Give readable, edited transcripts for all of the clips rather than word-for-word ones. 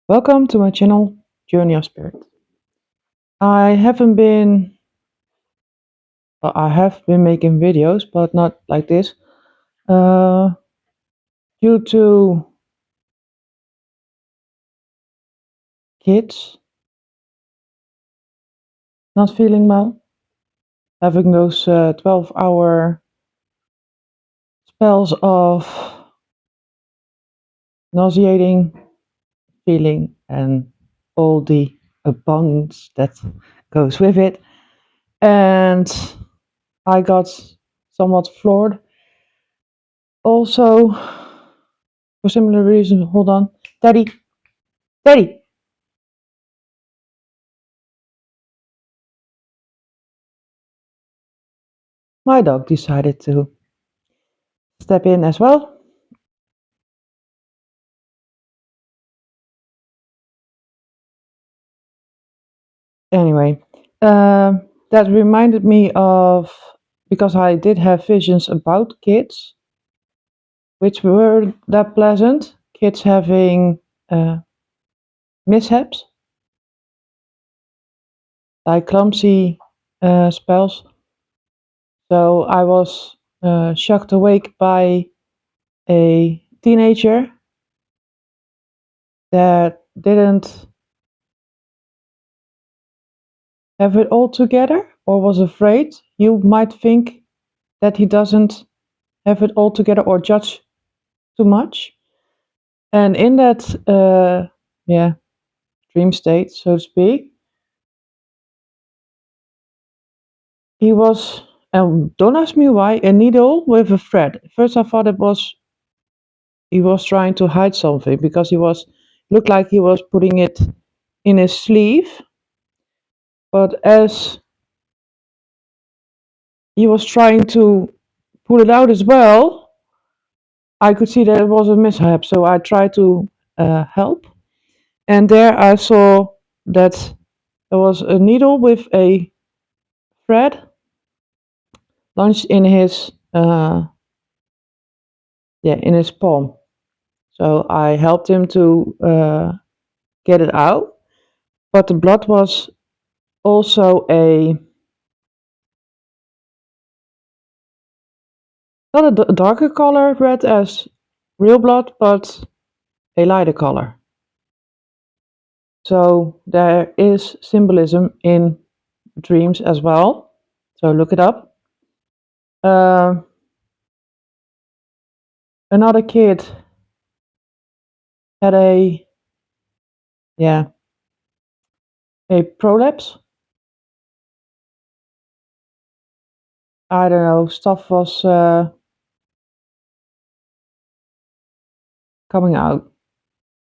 Welcome to my channel, Journey of Spirit. I haven't been, I have been making videos, but not like this, uh, due to kids not feeling well, having those 12-hour spells of nauseating feeling and all the abundance that goes with it. And I got somewhat floored. Also, for similar reasons, hold on, Daddy, my dog decided to step in as well. Anyway, that reminded me of, because I did have visions about kids, which were that pleasant. Kids having mishaps, like clumsy spells. So I was shocked awake by a teenager that didn't have it all together or was afraid. You might think that he doesn't have it all together or judge too much. And in that, dream state, so to speak, he was, don't ask me why, a needle with a thread. First, I thought he was trying to hide something because looked like he was putting it in his sleeve. But as he was trying to pull it out as well, I could see that it was a mishap. So I tried to help. And there I saw that there was a needle with a thread launched in his in his palm. So I helped him to get it out, but the blood was also not a darker color red as real blood, but a lighter color. So there is symbolism in dreams as well. So look it up. Another kid had a prolapse. I don't know, stuff was coming out,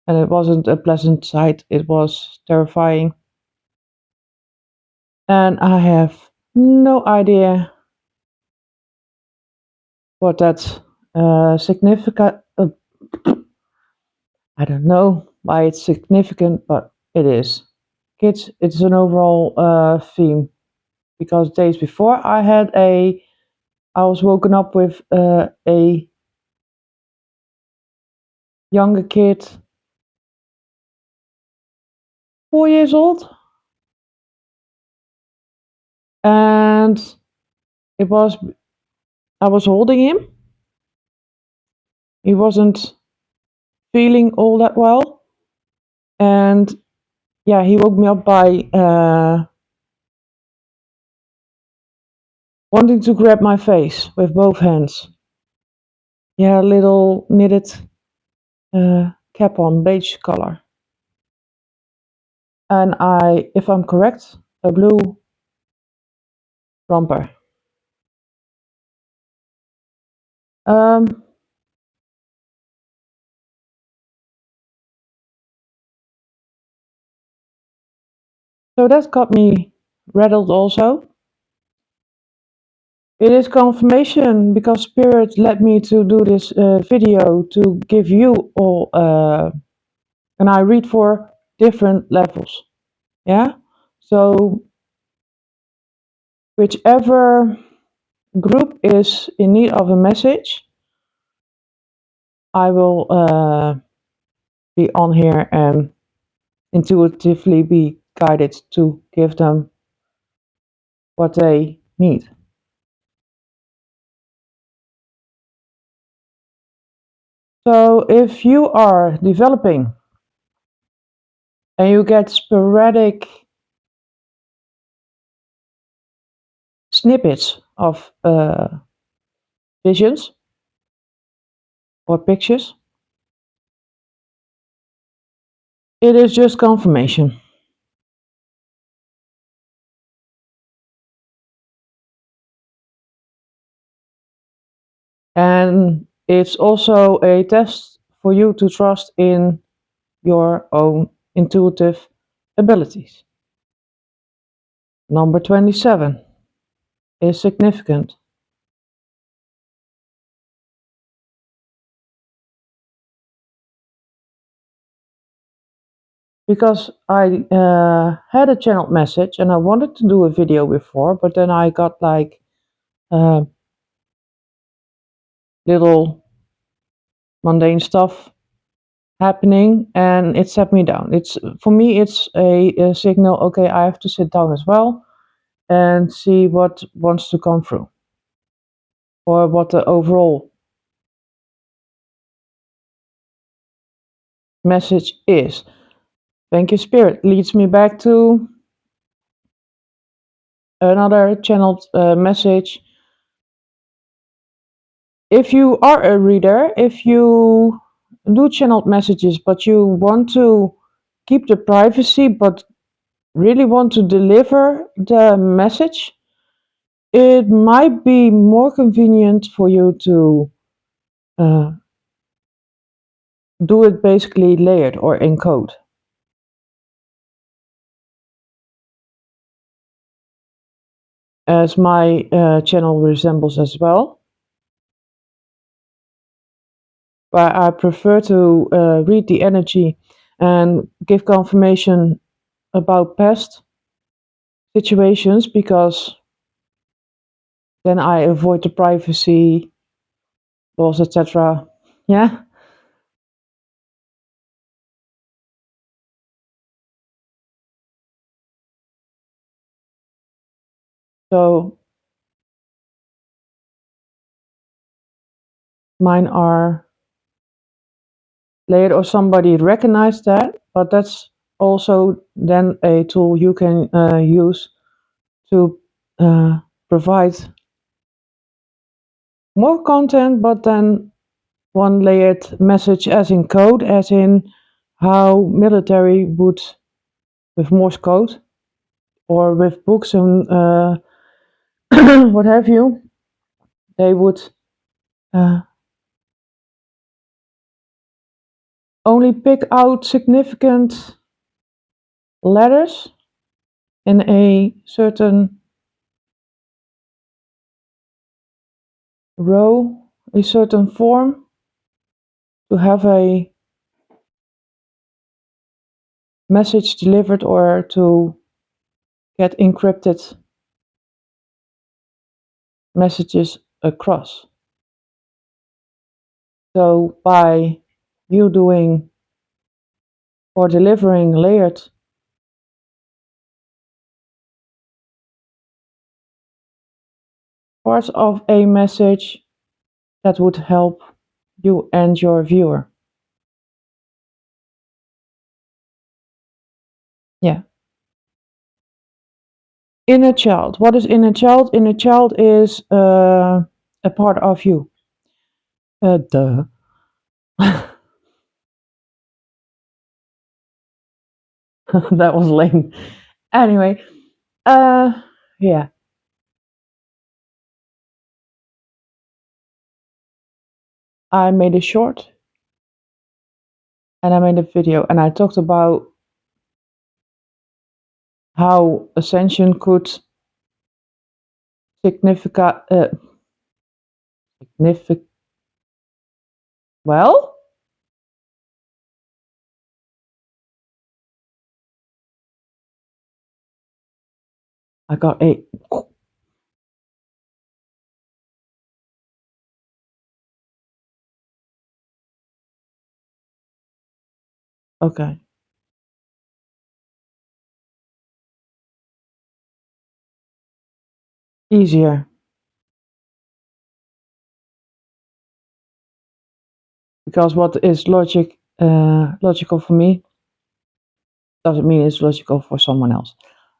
and it wasn't a pleasant sight. It was terrifying, and I have no idea what that significant. I don't know why it's significant, but it is. Kids, it's an overall theme, because days before I was woken up with a younger kid, 4 years old, and it was I was holding him. He wasn't feeling all that well, and he woke me up by wanting to grab my face with both hands. He had a little knitted cap on, beige color, and if I'm correct, a blue romper. Um, so that got me rattled also. It is confirmation, because Spirit led me to do this video to give you all, and I read for different levels. Yeah, so whichever group is in need of a message, I will be on here and intuitively be guided to give them what they need. So if you are developing and you get sporadic snippets of visions or pictures, it is just confirmation. And it's also a test for you to trust in your own intuitive abilities. Number 27 is significant because I had a channeled message and I wanted to do a video before, but then I got like uh, little mundane stuff happening and it set me down. It's for me, it's a signal. Okay, I have to sit down as well and see what wants to come through or what the overall message is. Thank you, Spirit. Leads me back to another channeled message. If you are a reader, if you do channeled messages, but you want to keep the privacy, but really want to deliver the message, it might be more convenient for you to uh, do it basically layered or encode. As my channel resembles as well, but I prefer to read the energy and give confirmation about past situations because then I avoid the privacy laws, etc. Yeah. So mine are layered or somebody recognized that, but that's also then a tool you can use to provide more content, but then one layered message as in code, as in how military would, with Morse code or with books and what have you, they would uh, only pick out significant letters in a certain row, a certain form, to have a message delivered or to get encrypted messages across. So by you doing or delivering layered parts of a message, that would help you and your viewer. Yeah. Inner child. What is inner child? Inner child is a part of you. Duh. That was lame. Anyway, uh, yeah, I made a short and I made a video and I talked about how ascension could significant, significant, well, I got a, okay. easier, because what is logical for me doesn't mean it's logical for someone else.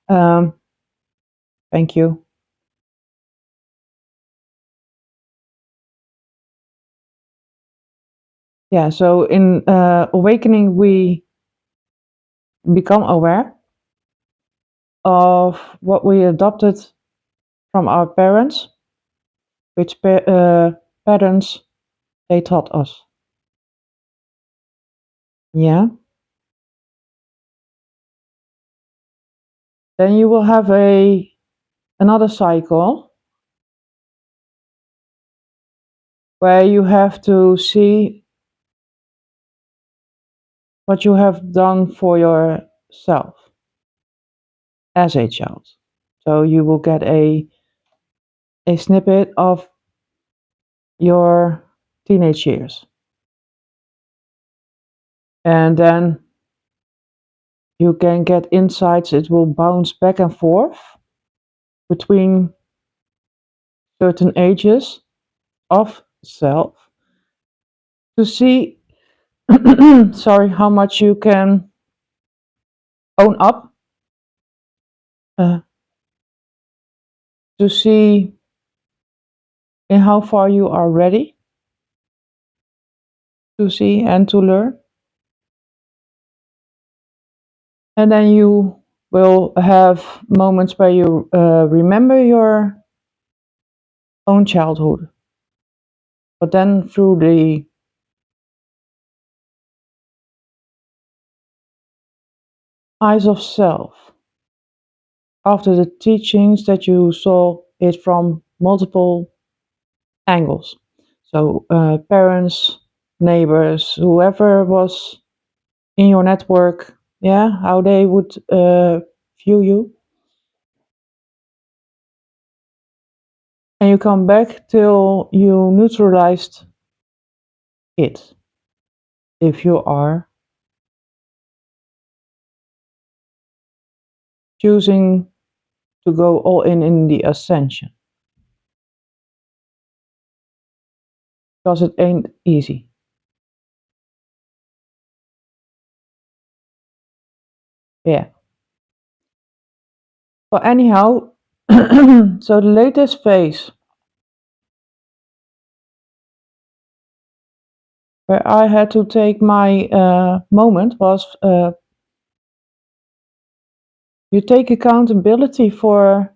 Um, thank you. Yeah, so in awakening, we become aware of what we adopted from our parents, which patterns they taught us. Yeah. Then you will have another cycle where you have to see what you have done for yourself as a child. So you will get a snippet of your teenage years. And then you can get insights. It will bounce back and forth between certain ages of self to see sorry, how much you can own up, uh, to see in how far you are ready to see and to learn. And then you will have moments where you remember your own childhood, but then through the eyes of self, after the teachings that you saw it from multiple angles. So parents, neighbors, whoever was in your network, yeah, how they would view you. And you come back till you neutralized it, if you are choosing to go all in the ascension, because it ain't easy. Yeah. But anyhow, so the latest phase where I had to take my moment was you take accountability for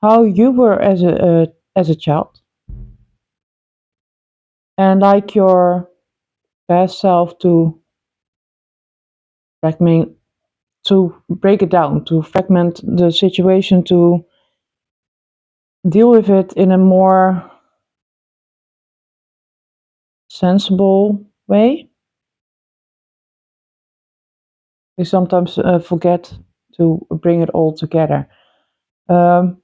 how you were as a child, and like your past self to fragment, to break it down, to fragment the situation, to deal with it in a more sensible way. We sometimes forget to bring it all together. Um,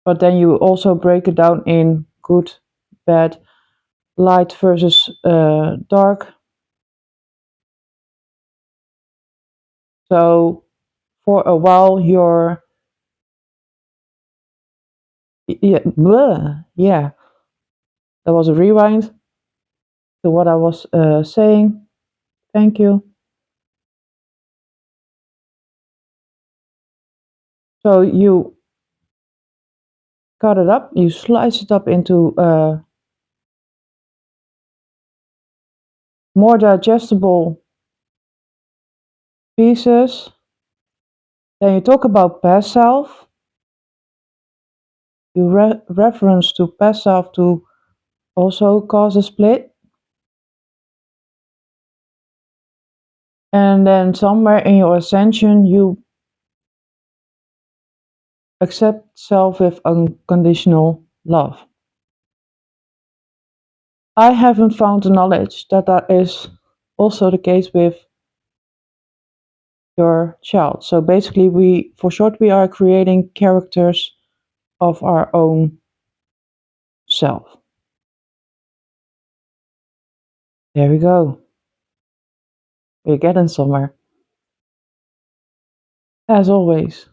but then you also break it down in good, bad, light versus dark. So for a while you're yeah, bleh, yeah, there was a rewind to what I was saying. Thank you. So you cut it up, you slice it up into more digestible pieces. Then you talk about past self. You reference to past self to also cause a split. And then somewhere in your ascension, you accept self with unconditional love. I haven't found the knowledge that that is also the case with your child. So basically, for short, we are creating characters of our own self. There we go. We're getting somewhere. as always.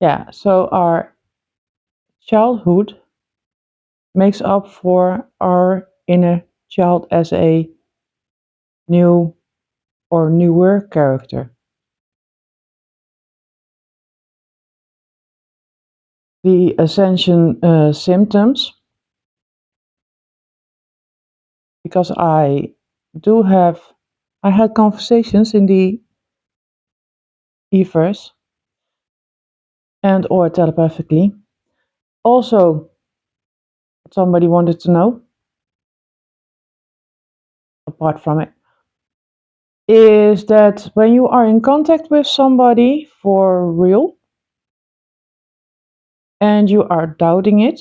Yeah, so our childhood makes up for our inner child as a new or newer character. The ascension symptoms, because do have, I had conversations in the ethers and or telepathically. Also, somebody wanted to know, apart from it, is that when you are in contact with somebody for real and you are doubting it,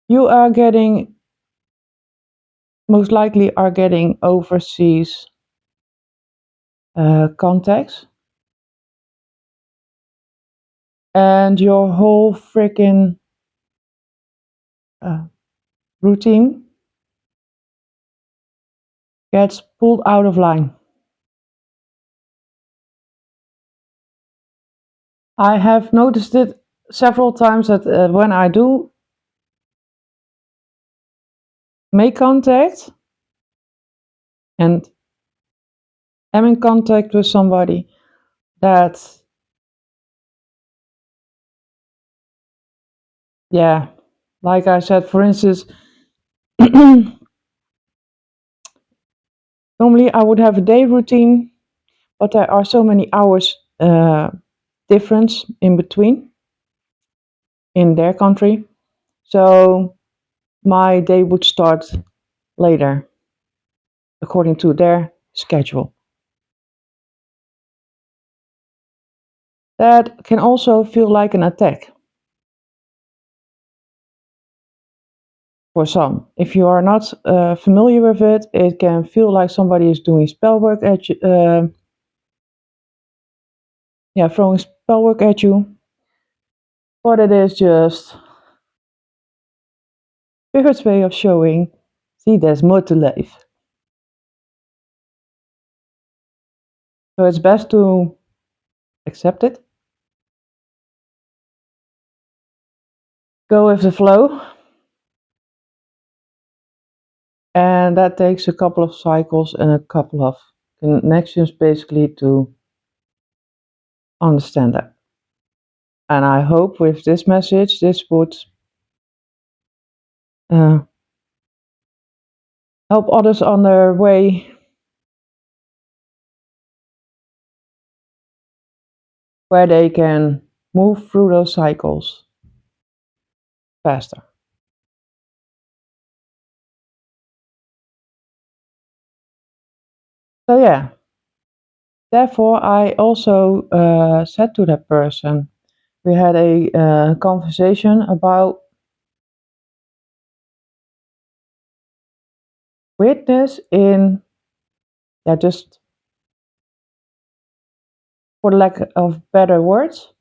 you are getting, most likely are getting overseas contacts, and your whole freaking uh, routine gets pulled out of line. I have noticed it several times that when I do make contact and am in contact with somebody, that, yeah, like I said, for instance, normally I would have a day routine, but there are so many hours difference in between in their country. So my day would start later according to their schedule. That can also feel like an attack for some. If you are not familiar with it, it can feel like somebody is doing spell work at you, yeah, throwing spell work at you, but it is just Spirit's way of showing, see, there's more to life. So it's best to accept it, go with the flow, and that takes a couple of cycles and a couple of connections basically to understand that. And I hope with this message, this would uh, help others on their way where they can move through those cycles faster. So yeah, therefore I also said to that person, we had a conversation about weirdness in, yeah, just for lack of better words,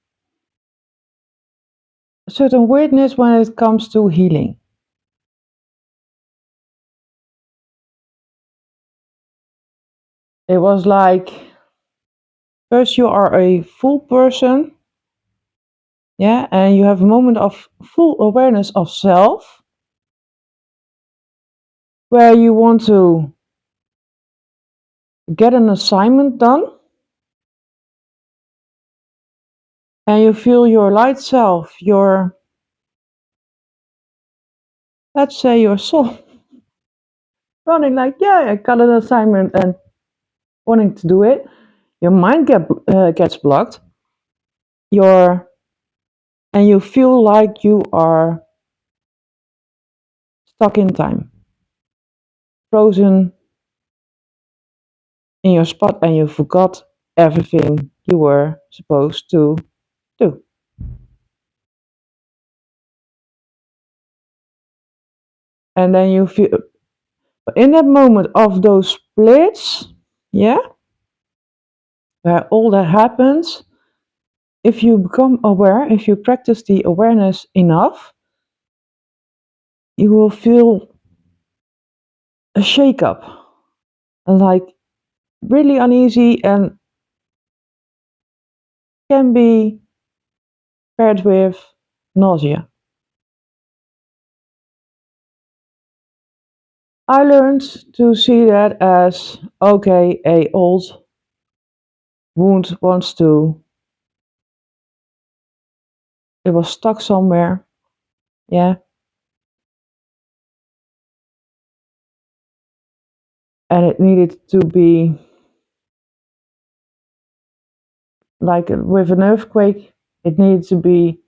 a certain weirdness when it comes to healing. It was like, first you are a full person, yeah, and you have a moment of full awareness of self, where you want to get an assignment done, and you feel your light self, your, let's say, your soul, running like, yeah, I got an assignment and wanting to do it. Your mind gets blocked. Your and you feel like you are stuck in time, frozen in your spot, and you forgot everything you were supposed to do. And then you feel in that moment of those splits, yeah, where all that happens, if you become aware, if you practice the awareness enough, you will feel a shake up, like really uneasy and can be paired with nausea. I learned to see that as okay, a old wound wants to, it was stuck somewhere, yeah, and it needed to be like with an earthquake, it needed to be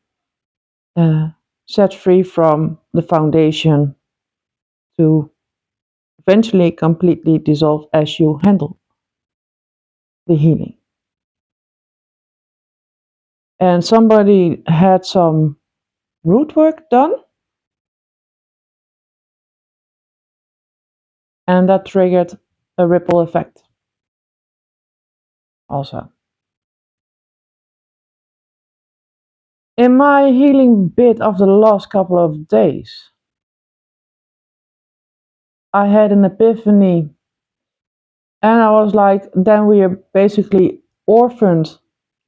uh, set free from the foundation to eventually completely dissolve as you handle the healing. And somebody had some root work done, and that triggered a ripple effect also. In my healing bit of the last couple of days, I had an epiphany, and I was like, then we are basically orphaned,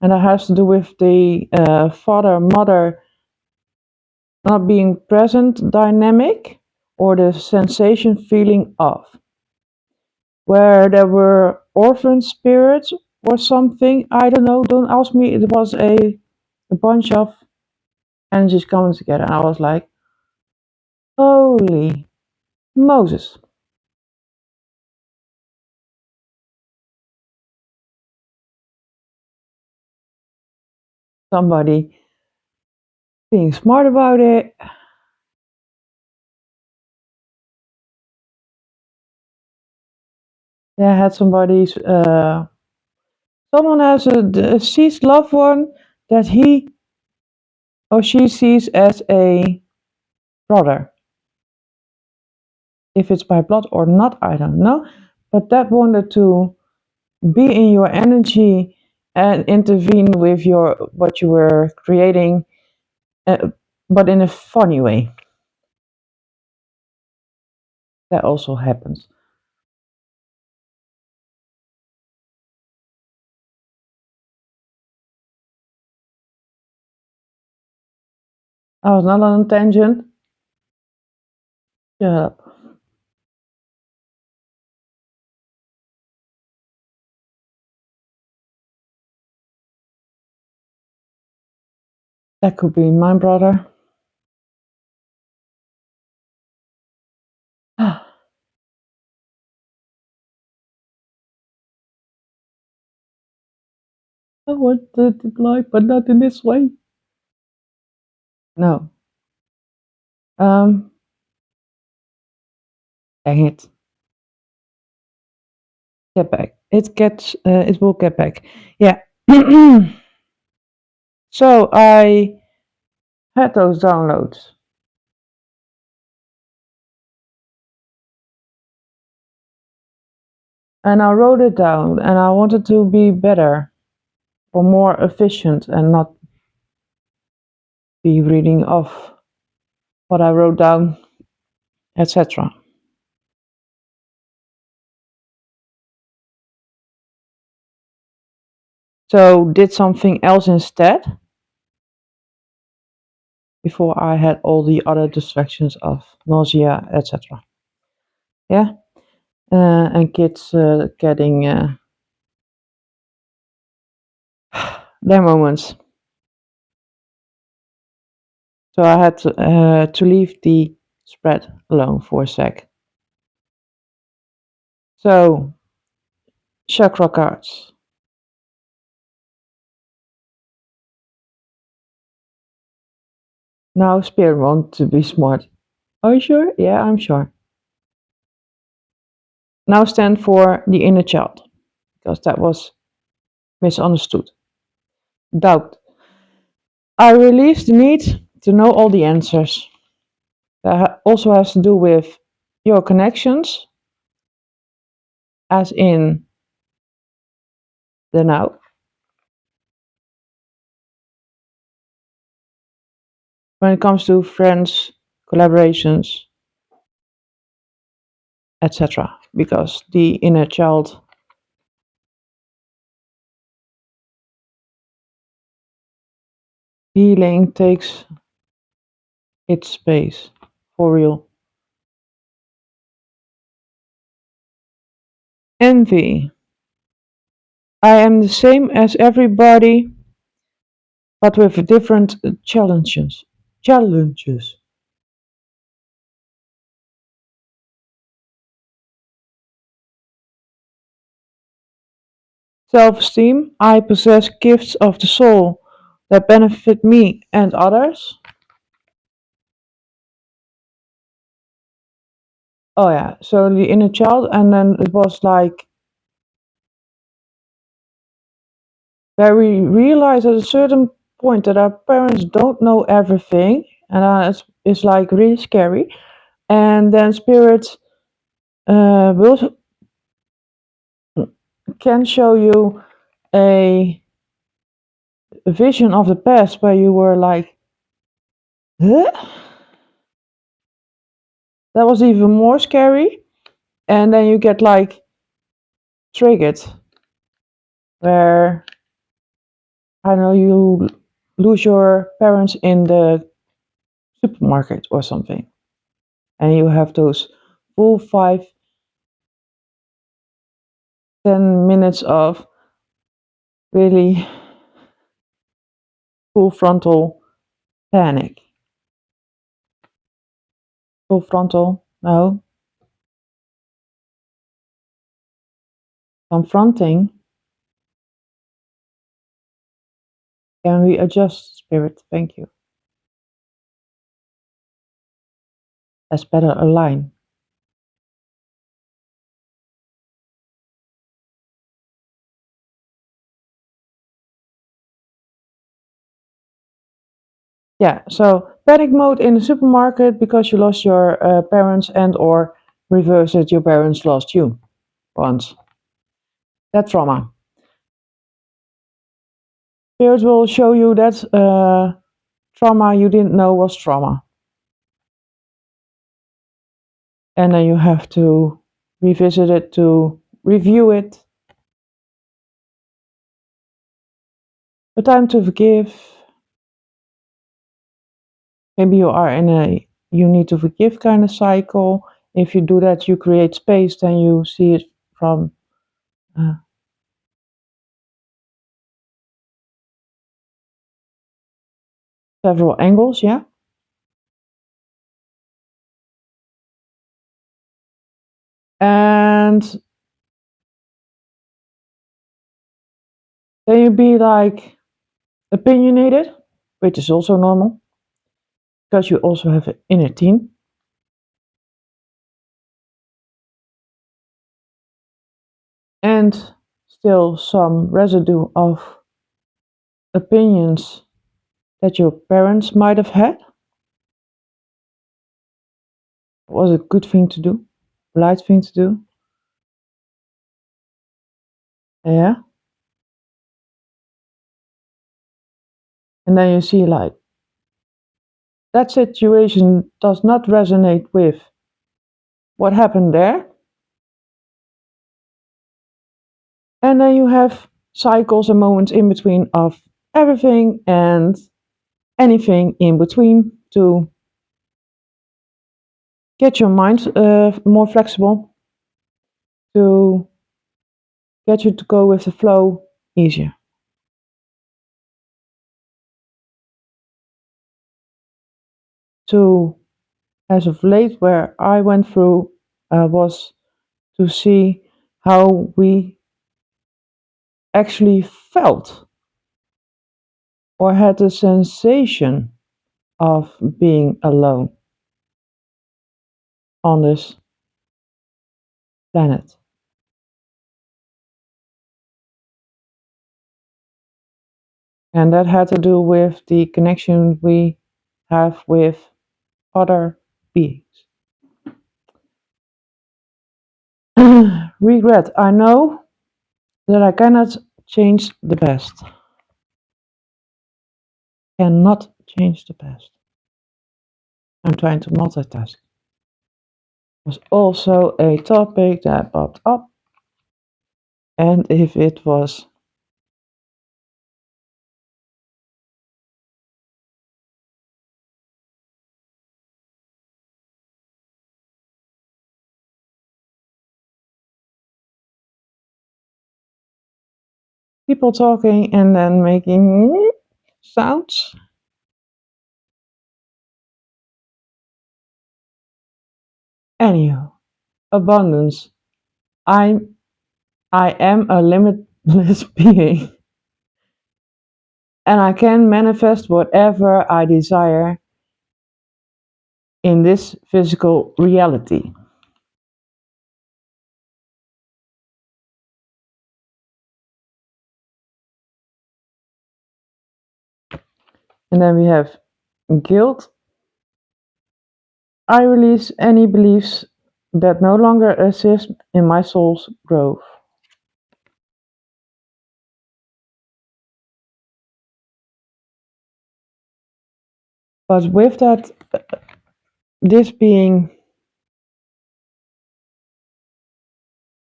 and that has to do with the father mother not being present dynamic, or the sensation feeling of, where there were orphan spirits or something. I don't know, don't ask me. It was a bunch of energies coming together, and I was like, holy Moses. Somebody being smart about it. They had somebody's, someone has a deceased loved one that he or she sees as a brother. If it's by blood or not, I don't know. But that wanted to be in your energy and intervene with your what you were creating, uh, but in a funny way. That also happens. I was not on a tangent. Shut up. That could be my brother. I wanted to lie, but not in this way. No. Um. Dang it. Get back. It gets. It will get back. Yeah. So I had those downloads, and I wrote it down, and I wanted to be better or more efficient and not be reading off what I wrote down, etc. So did something else instead before I had all the other distractions of nausea, etc. Yeah, and kids getting their moments. So I had to leave the spread alone for a sec. So chakra cards. Now spirit want to be smart. Are you sure? Yeah, I'm sure. Now stand for the inner child, because that was misunderstood. Doubt. I release the need to know all the answers. That also has to do with your connections, as in the now. When it comes to friends, collaborations, etc. Because the inner child healing takes its space for real. Envy. I am the same as everybody, but with different challenges. Challenges. Self-esteem. I possess gifts of the soul that benefit me and others. Oh yeah, so the inner child, and then it was like where we realize at a certain point that our parents don't know everything, and it's like really scary. And then spirit will can show you a vision of the past where you were like, huh? That was even more scary. And then you get like triggered, where I know you lose your parents in the supermarket or something, and you have those full 5-10 minutes of really full frontal panic. Full frontal, no, confronting. Can we adjust, spirit? Thank you. Let's better align. Yeah, so panic mode in the supermarket because you lost your parents, and or reverse it, your parents lost you once. That trauma. Spirit will show you that trauma you didn't know was trauma. And then you have to revisit it, to review it. The time to forgive. Maybe you are in a you need to forgive kind of cycle. If you do that, you create space, then you see it from uh, several angles, yeah. And then you be like opinionated, which is also normal because you also have an inner team. And still some residue of opinions that your parents might have had. Was a good thing to do, polite thing to do. Yeah. And then you see like that situation does not resonate with what happened there. And then you have cycles and moments in between of everything and anything in between to get your mind more flexible, to get you to go with the flow easier. To, as of late, where I went through was to see how we actually felt or had the sensation of being alone on this planet. And that had to do with the connection we have with other beings. Regret. I know that I cannot change the past. Cannot change the past. I'm trying to multitask. was also a topic that popped up, and if it was people talking and then making sounds. Anyhow, abundance. I'm I am a limitless being, and I can manifest whatever I desire in this physical reality. And then we have guilt. I release any beliefs that no longer assist in my soul's growth. But with that, this being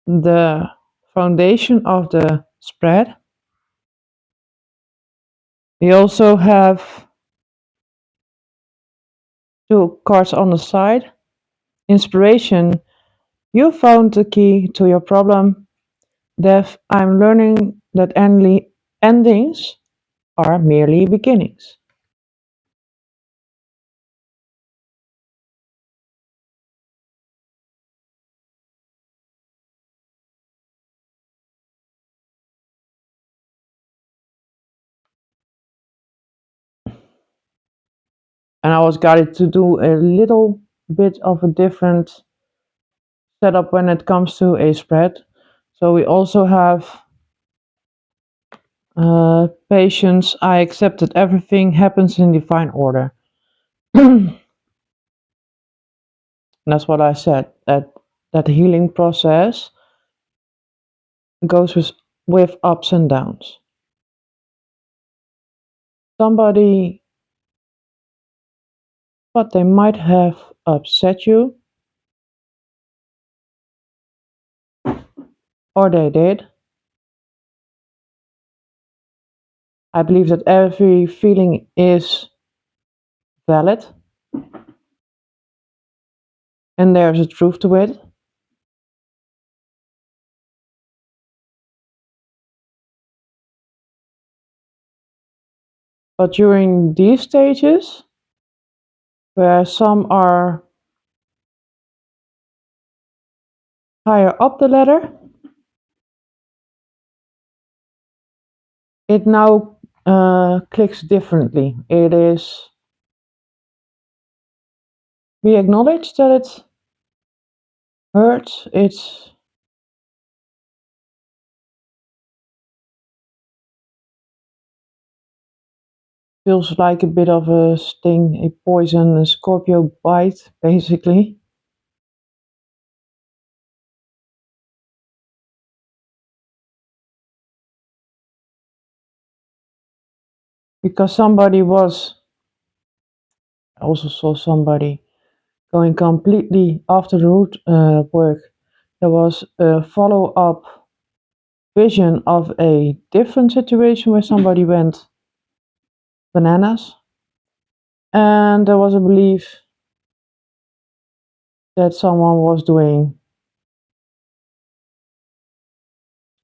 the foundation of the spread, we also have two cards on the side. Inspiration, you found the key to your problem. Death, I'm learning that endings are merely beginnings. And I was guided to do a little bit of a different setup when it comes to a spread. So we also have patience. I accept that everything happens in divine order. And that's what I said. That healing process goes with ups and downs. Somebody thought they might have upset you, or they did. I believe that every feeling is valid and there's a truth to it. But during these stages, where some are higher up the ladder, it now clicks differently. It is, we acknowledge that it hurts, it feels like a bit of a sting, a poison, a Scorpio bite, basically. Because somebody was, I also saw somebody going completely after the root work. There was a follow up vision of a different situation where somebody went bananas, and there was a belief that someone was doing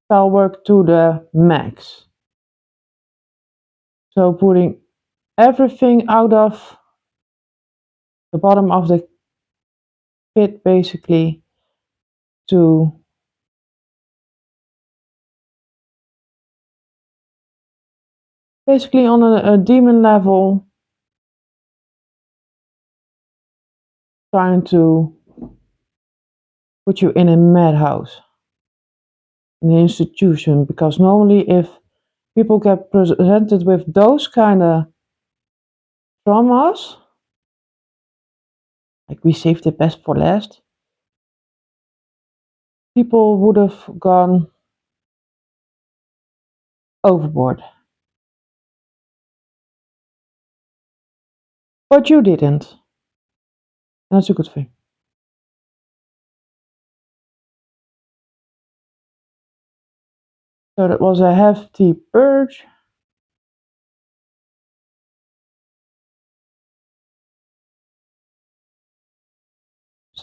spell work to the max. So putting everything out of the bottom of the pit basically to basically on a demon level trying to put you in a madhouse, in an institution, because normally if people get presented with those kind of traumas, like we saved the best for last, people would have gone overboard. But you didn't. And that's a good thing. So that was a hefty purge.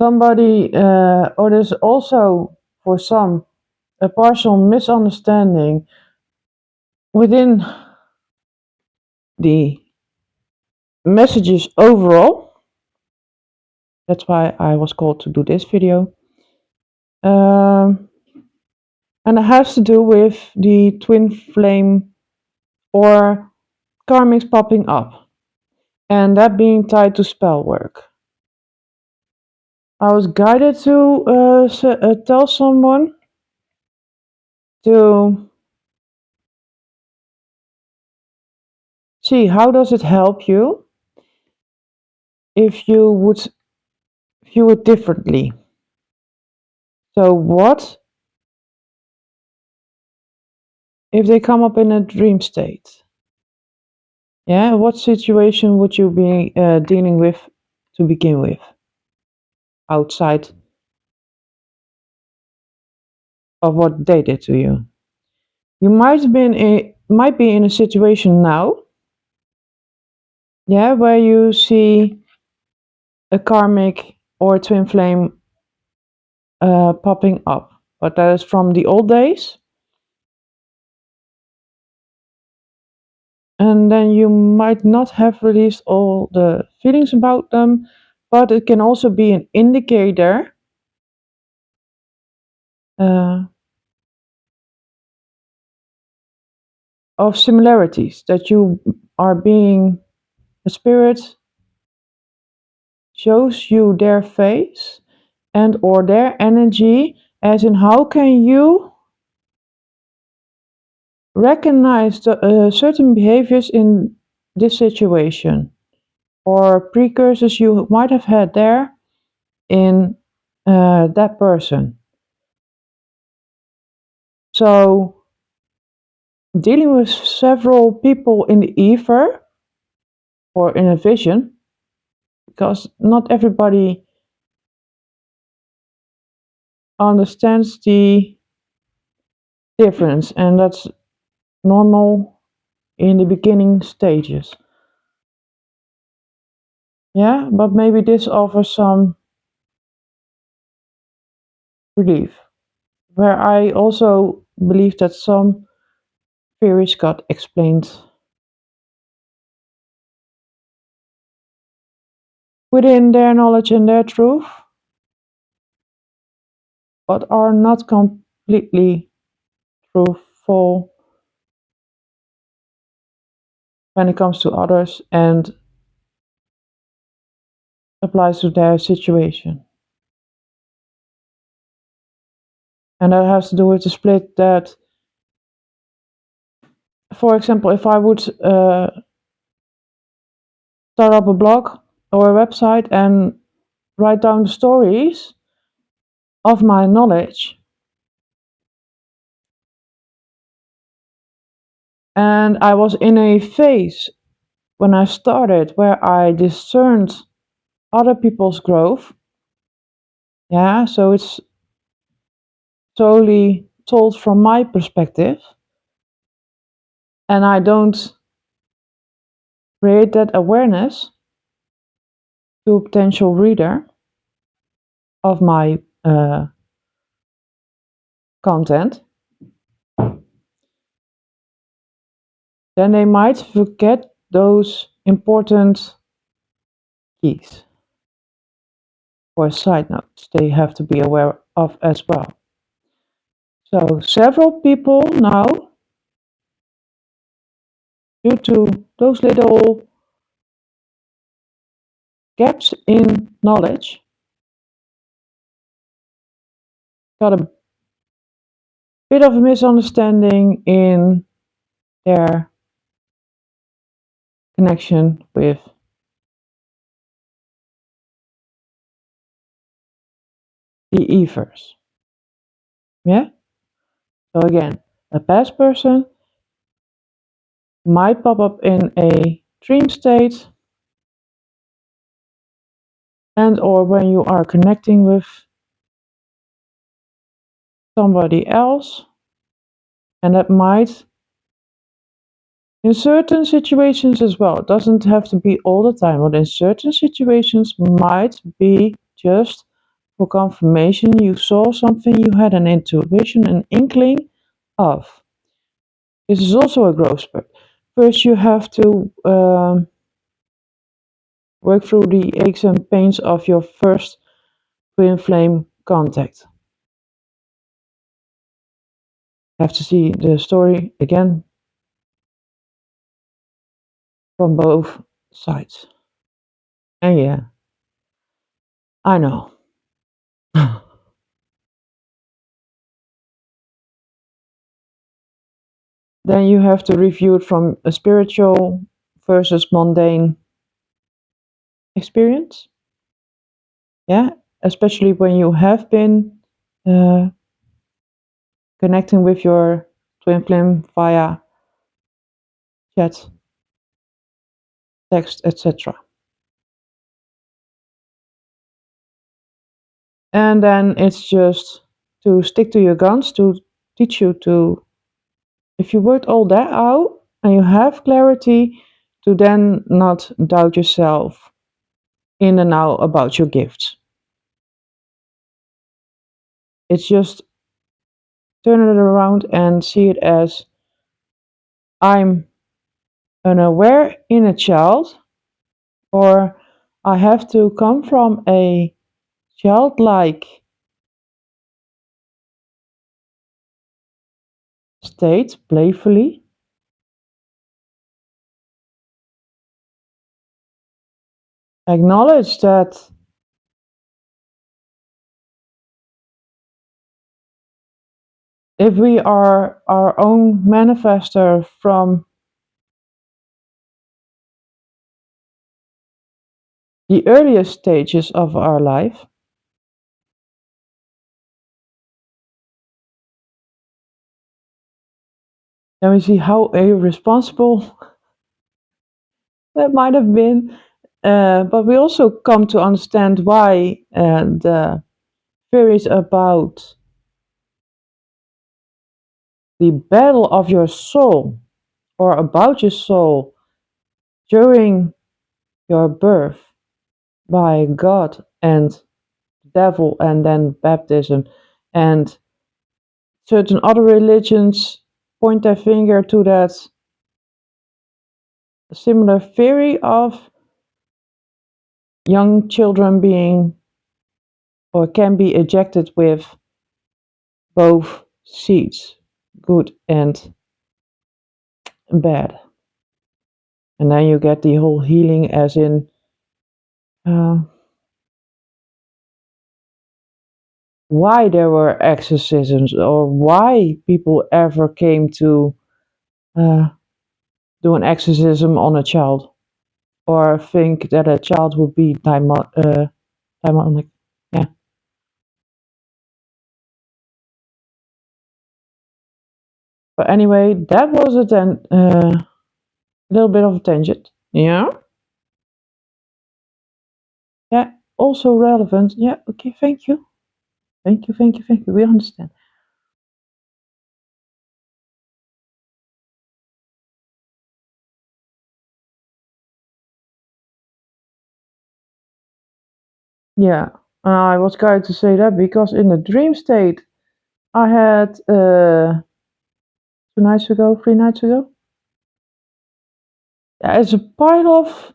Or there's also for some a partial misunderstanding within the messages overall. That's why I was called to do this video. And it has to do with the twin flame or karmics popping up, and that being tied to spell work. I was guided to tell someone to see how does it help you if you would view it differently. So what if they come up in a dream state? Yeah, what situation would you be dealing with to begin with outside of what they did to you? You might be in a situation now, yeah, where you see a karmic or a twin flame popping up, but that is from the old days. And then you might not have released all the feelings about them, but it can also be an indicator of similarities, that you are being a spirit shows you their face and or their energy, as in how can you recognize certain behaviors in this situation or precursors you might have had there in that person. So dealing with several people in the ether or in a vision, because not everybody understands the difference, and that's normal in the beginning stages. Yeah, but maybe this offers some relief, where I also believe that some theories got explained within their knowledge and their truth, but are not completely truthful when it comes to others and applies to their situation. And that has to do with the split that, for example, if I would start up a blog or a website and write down the stories of my knowledge, and I was in a phase when I started where I discerned other people's growth. Yeah, so it's solely told from my perspective, and I don't create that awareness to a potential reader of my content, then they might forget those important keys or side notes they have to be aware of as well. So several people now, due to those little gaps in knowledge, got a bit of a misunderstanding in their connection with the ethers. Yeah? So again, a past person might pop up in a dream state, and or when you are connecting with somebody else And that might, in certain situations as well, it doesn't have to be all the time, but in certain situations might be just for confirmation. You saw something, you had an intuition, an inkling of. This is also a growth spurt. First, you have to work through the aches and pains of your first twin flame contact. Have to see the story again from both sides. And yeah, I know. Then you have to review it from a spiritual versus mundane experience. Yeah, especially when you have been uh, connecting with your twin flame via chat, text, etc. And then it's just to stick to your guns, to teach you to, if you work all that out and you have clarity, to then not doubt yourself in the now about your gifts. It's just turn it around and see it as I'm an aware inner child, or I have to come from a childlike state, playfully, acknowledge that if we are our own manifester from the earliest stages of our life, then we see how irresponsible that might have been. But we also come to understand why the theories about the battle of your soul or about your soul during your birth by God and the devil, and then baptism, and certain other religions point their finger to that similar theory of young children being or can be ejected with both seeds, good and bad. And then you get the whole healing, as in uh, why there were exorcisms or why people ever came to uh, do an exorcism on a child or think that a child would be demonic. Yeah. But anyway, that was a little bit of a tangent. Yeah. Yeah. Also relevant. Yeah. Okay. Thank you. Thank you. Thank you. Thank you. We understand. Yeah. I was going to say that because in the dream state, I had 2 nights ago, 3 nights ago. Yeah, it's a pile of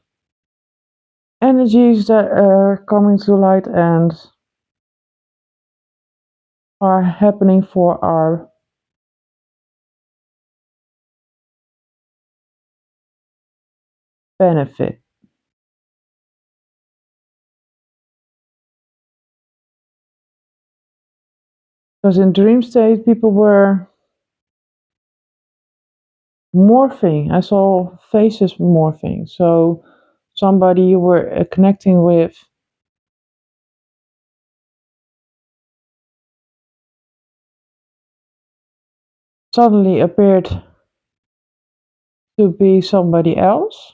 energies that are coming to light and are happening for our benefit. Because in dream state, people were morphing. I saw faces morphing. So somebody you were connecting with suddenly appeared to be somebody else.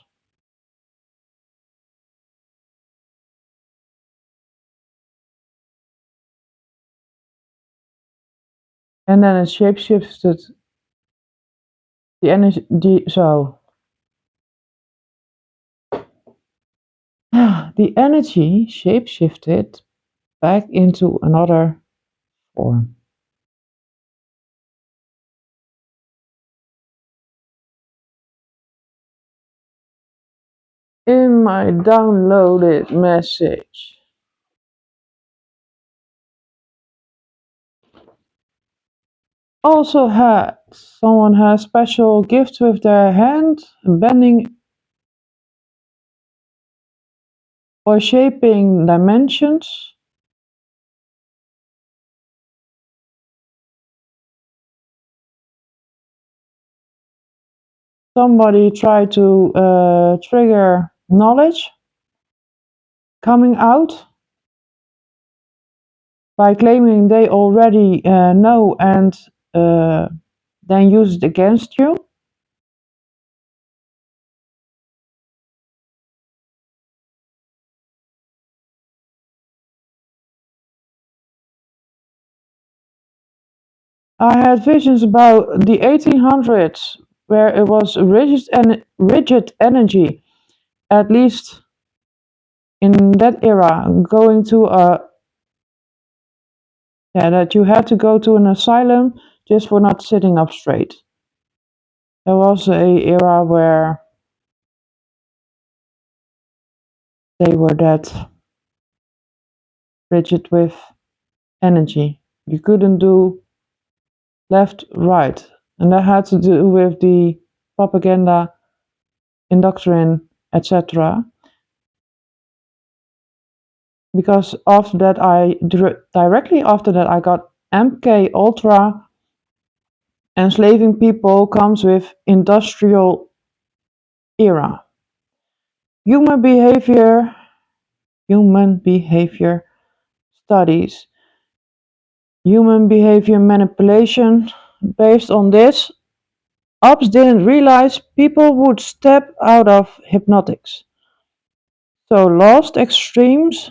And then it shapeshifted The energy, the energy shapeshifted back into another form. In my downloaded message. Also had someone has special gifts with their hand, bending or shaping dimensions. Somebody tried to trigger knowledge coming out by claiming they already know and uh, then use it against you. I had visions about the 1800s where it was rigid energy, at least in that era, going to a that you had to go to an asylum just for not sitting up straight. There was a era where they were that rigid with energy. You couldn't do left, right, and that had to do with the propaganda, indoctrination, etc. Because after that, directly after that, I got MK Ultra. Enslaving people comes with industrial era. Human behavior, human behavior studies, human behavior manipulation. Based on this, ops didn't realize people would step out of hypnotics. So last extremes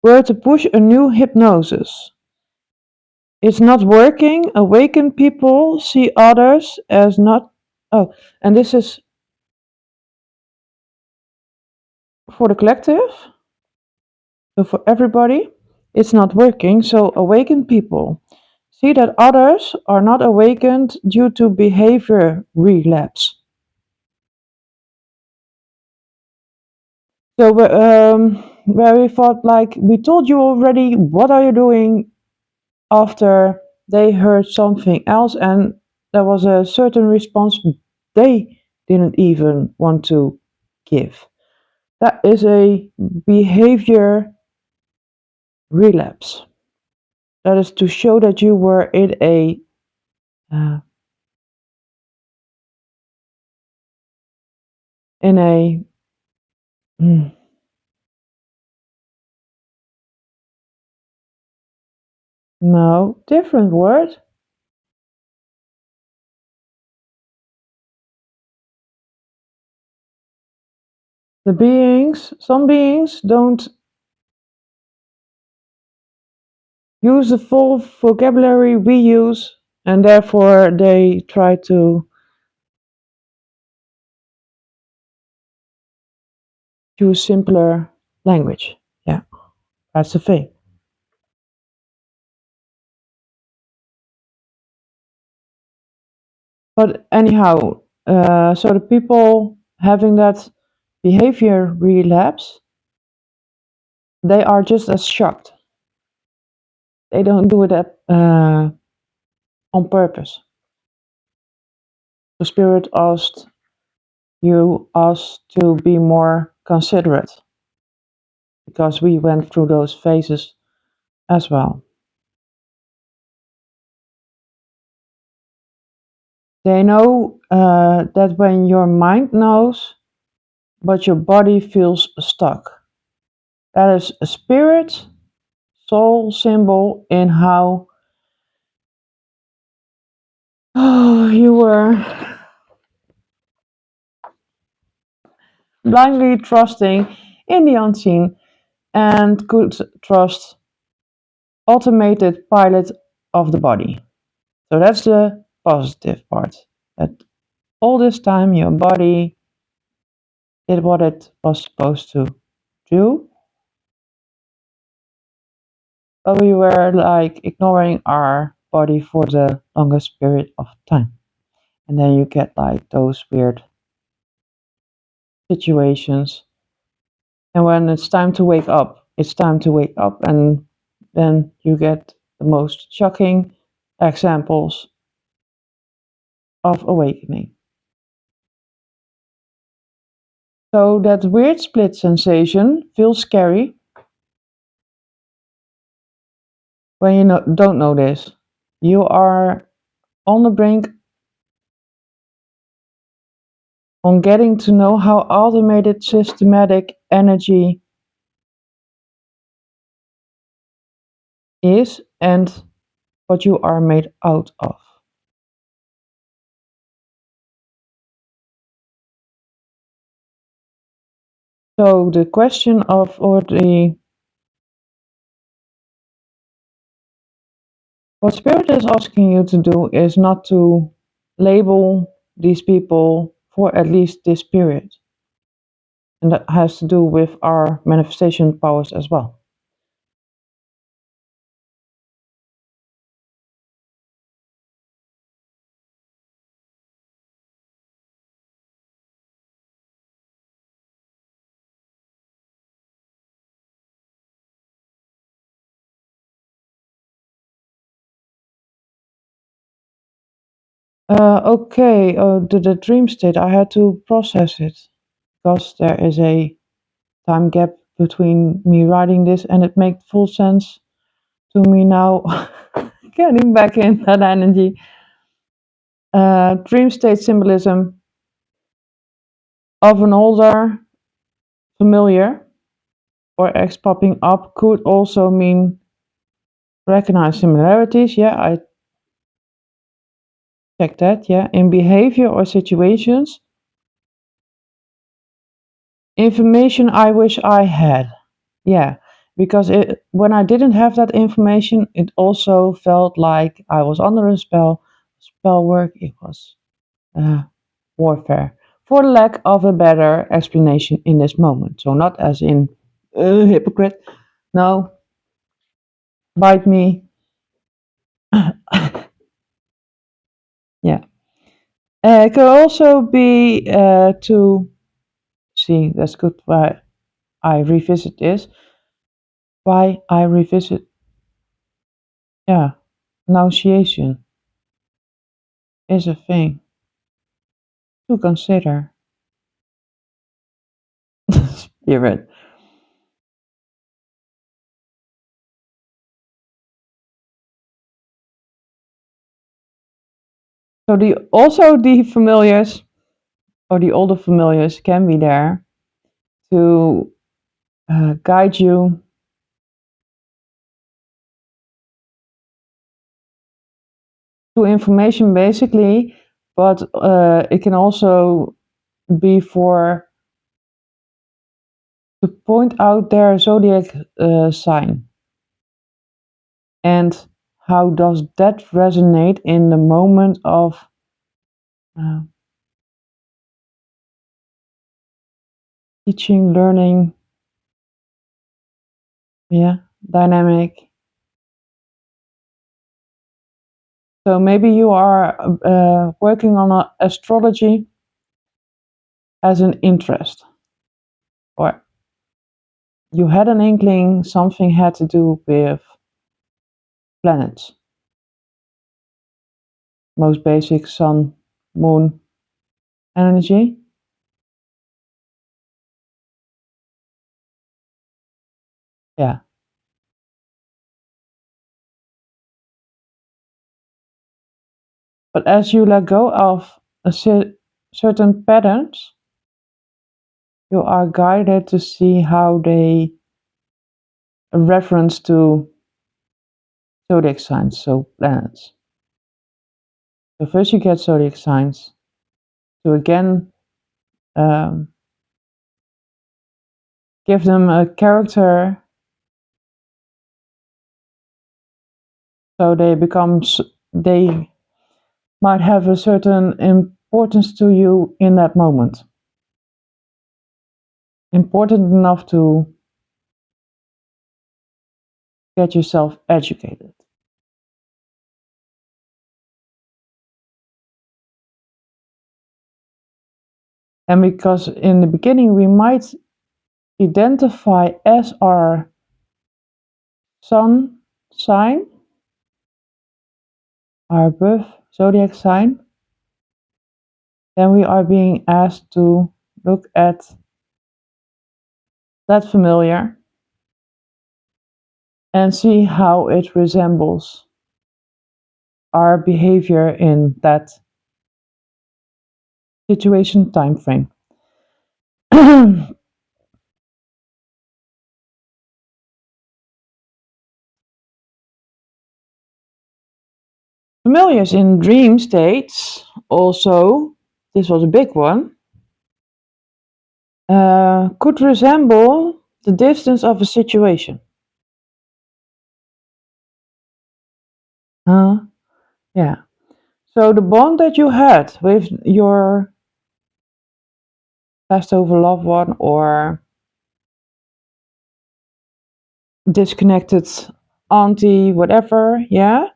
were to push a new hypnosis. It's not working. Awakened people see others as not. Oh, and this is for the collective, so for everybody. It's not working. So awakened people see that others are not awakened due to behavior relapse. So where we thought like we told you already, what are you doing after they heard something else, and there was a certain response they didn't even want to give. That is a behavior relapse. That is to show that you were uh, in a hmm, no different word. Some beings don't use the full vocabulary we use, and therefore they try to use simpler language. Yeah, that's the thing. But anyhow, so the people having that behavior relapse, they are just as shocked. They don't do it on purpose. The spirit asked us to be more considerate because we went through those phases as well. They know that when your mind knows, but your body feels stuck. That is a spirit, soul symbol in how you were blindly trusting in the unseen and could trust automated pilot of the body. So that's the positive part. That all this time your body did what it was supposed to do, but we were like ignoring our body for the longest period of time. And then you get like those weird situations. And when it's time to wake up, it's time to wake up, and then you get the most shocking examples of awakening. So that weird split sensation feels scary when you don't know this. You are on the brink on getting to know how automated systematic energy is and what you are made out of. So the question of, or the what Spirit is asking you to do is not to label these people for at least this period. And that has to do with our manifestation powers as well. Okay, the dream state, I had to process it because there is a time gap between me writing this and it makes full sense to me now, getting back in that energy. Dream state symbolism of an older familiar or ex popping up could also mean recognize similarities. Yeah, I checked that. Yeah, in behavior or situations. Information I wish I had. Yeah, because when I didn't have that information, it also felt like I was under a spell work. It was uh, warfare, for lack of a better explanation in this moment. So not as in hypocrite. No, bite me. Yeah. It could also be to see, that's good why I revisit this. Why I revisit, yeah, enunciation is a thing to consider. Spirit. So the familiars or the older familiars can be there to guide you to information basically, but it can also be for to point out their zodiac sign and how does that resonate in the moment of uh, teaching, learning, yeah, dynamic. So maybe you are working on astrology as an interest, or you had an inkling something had to do with planets, most basic sun, moon energy. Yeah. But as you let go of certain patterns, you are guided to see how they reference to zodiac signs, so planets. So first you get zodiac signs to again um, give them a character so they become they might have a certain importance to you in that moment. Important enough to get yourself educated. And because in the beginning we might identify as our sun sign, our birth zodiac sign, then we are being asked to look at that familiar and see how it resembles our behavior in that situation time frame. Familiars in dream states also, this was a big one, could resemble the distance of a situation. Yeah. So the bond that you had with your passed over loved one or disconnected auntie, whatever, yeah?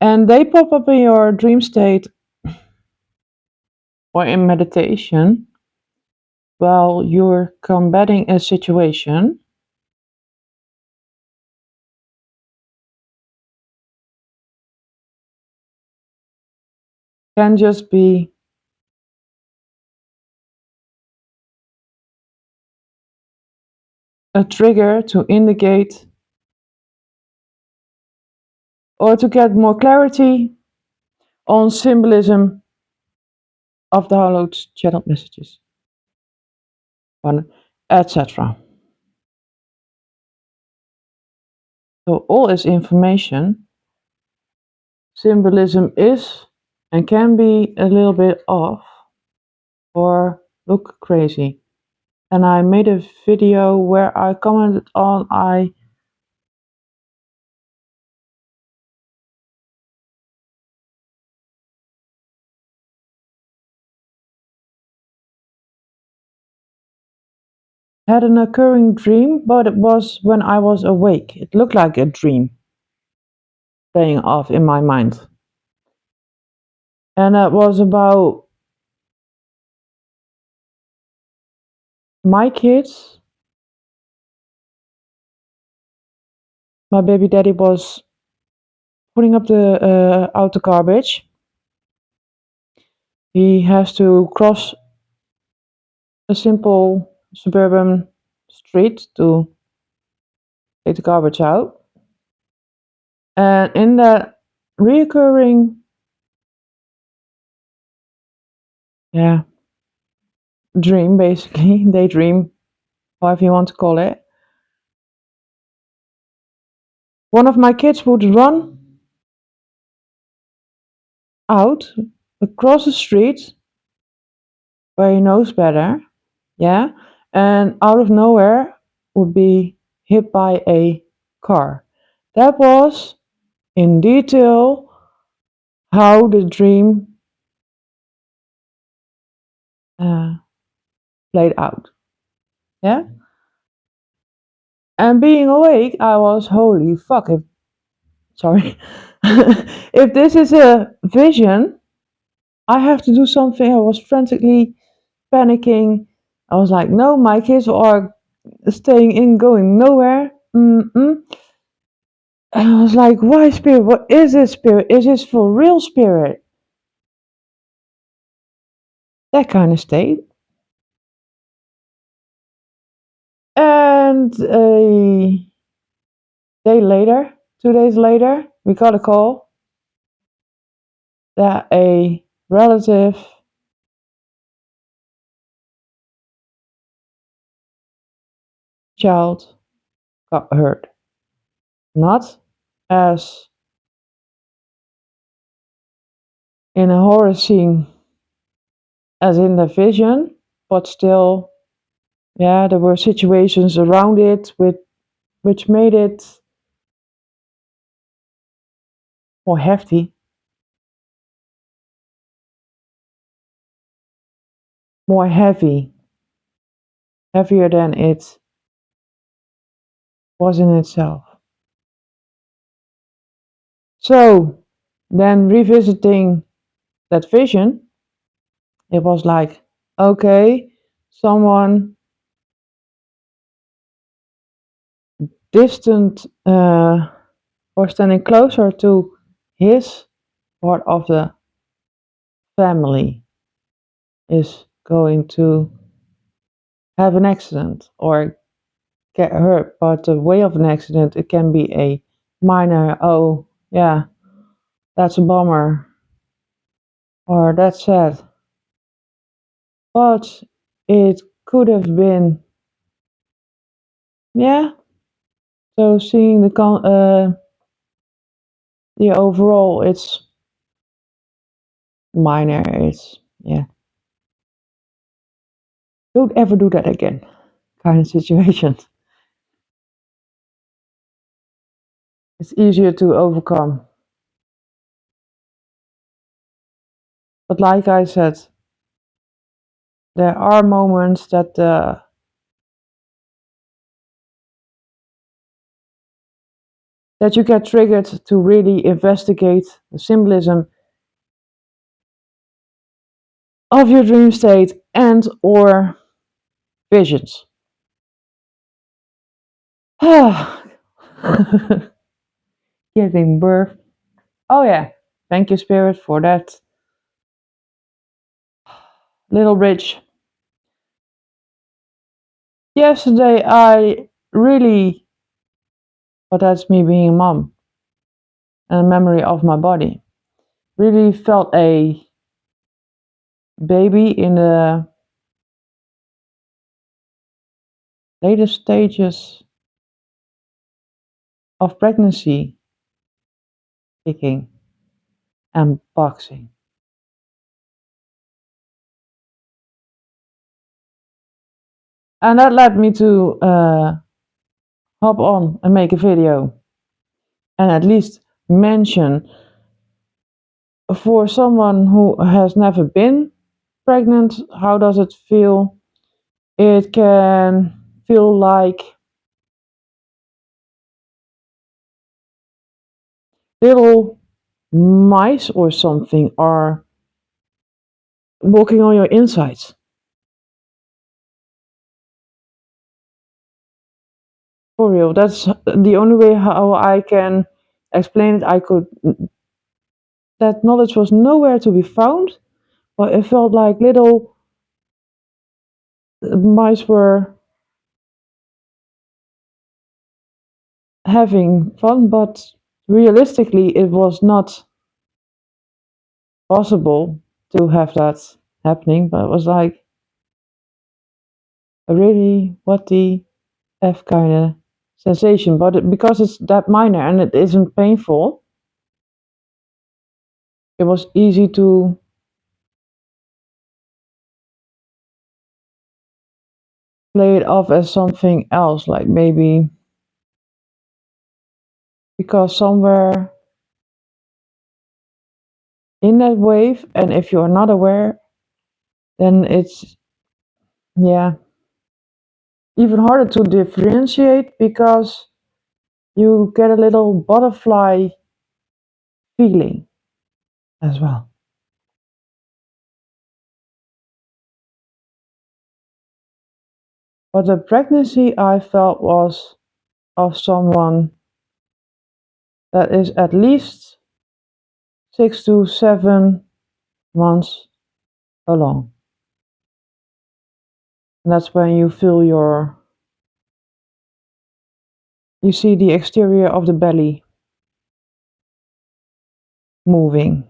And they pop up in your dream state or in meditation while you're combating a situation. Can just be a trigger to indicate or to get more clarity on symbolism of the download channeled messages, etc. So all is information. Symbolism is and can be a little bit off or look crazy. And I made a video where I commented on I had an occurring dream, but it was when I was awake. It looked like a dream playing off in my mind. And it was about my kids. My baby daddy was putting up the out the garbage. He has to cross a simple suburban street to take the garbage out. And in that reoccurring, yeah, dream, basically, daydream, however you want to call it, one of my kids would run out across the street where he knows better, yeah, and out of nowhere would be hit by a car. That was in detail how the dream uh, played out, yeah. And being awake, I was holy fuck. If sorry, if this is a vision, I have to do something. I was frantically panicking. I was like, no, my kids are staying in, going nowhere. And I was like, why spirit? What is this spirit? Is this for real spirit? That kind of state. And a day later, 2 days later, we got a call that a relative child got hurt. Not as in a horror scene as in the vision, but still, yeah, there were situations around it which made it more hefty. more heavier than it was in itself. So then revisiting that vision, it was like, okay, someone distant or standing closer to his part of the family is going to have an accident or get hurt. But the way of an accident, it can be a minor, oh, yeah, that's a bummer, or that's sad. But it could have been, yeah. So seeing the overall, it's minor. It's, yeah. Don't ever do that again, kind of situation. It's easier to overcome. But like I said, there are moments that you get triggered to really investigate the symbolism of your dream state and or visions. Giving birth. Oh yeah, thank you Spirit for that little bridge. Yesterday I really, but that's me being a mom and a memory of my body, really felt a baby in the later stages of pregnancy kicking and boxing. And that led me to hop on and make a video and at least mention for someone who has never been pregnant, how does it feel? It can feel like little mice or something are walking on your insides. For real, that's the only way how I can explain it. I could, that knowledge was nowhere to be found, but it felt like little mice were having fun, but realistically, it was not possible to have that happening. But it was like a really what the F kind of sensation. But because it's that minor and it isn't painful, it was easy to play it off as something else, like maybe because somewhere in that wave, and if you're not aware, then it's, yeah, even harder to differentiate because you get a little butterfly feeling as well. But the pregnancy I felt was of someone that is at least 6 to 7 months along. And that's when you feel you see the exterior of the belly moving.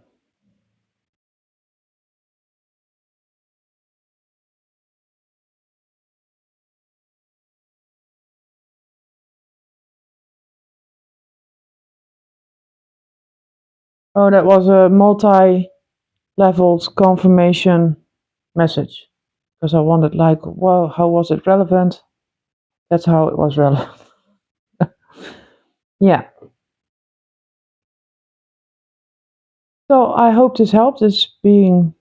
Oh, that was a multi-leveled confirmation message. Because I wondered, like, well, how was it relevant? That's how it was relevant. Yeah. So I hope this helped. It's being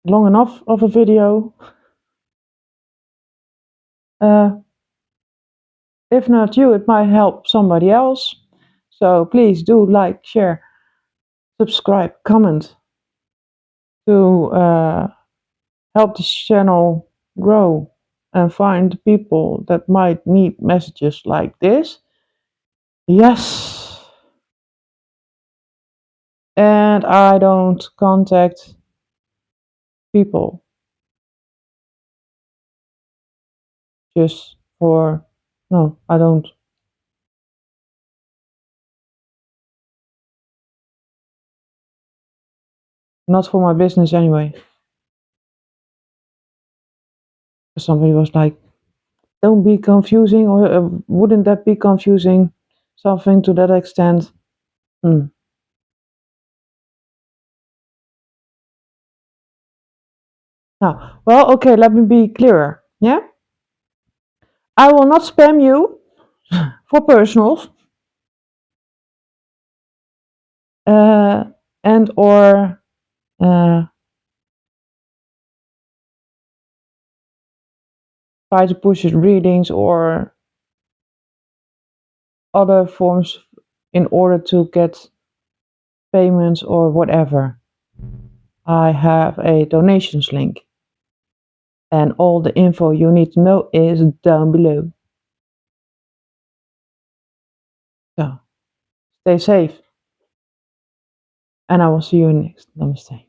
long enough of a video. If not you, it might help somebody else. So please do like, share, subscribe, comment to help this channel grow and find people that might need messages like this. Yes. And I don't contact people just for, no, I don't. Not for my business anyway. Somebody was like, don't be confusing, or wouldn't that be confusing? Something to that extent. Hmm. Now, well, okay, let me be clearer. Yeah? I will not spam you for personals. And or try to push readings or other forms in order to get payments or whatever. I have a donations link, and all the info you need to know is down below. So stay safe, and I will see you next. Namaste.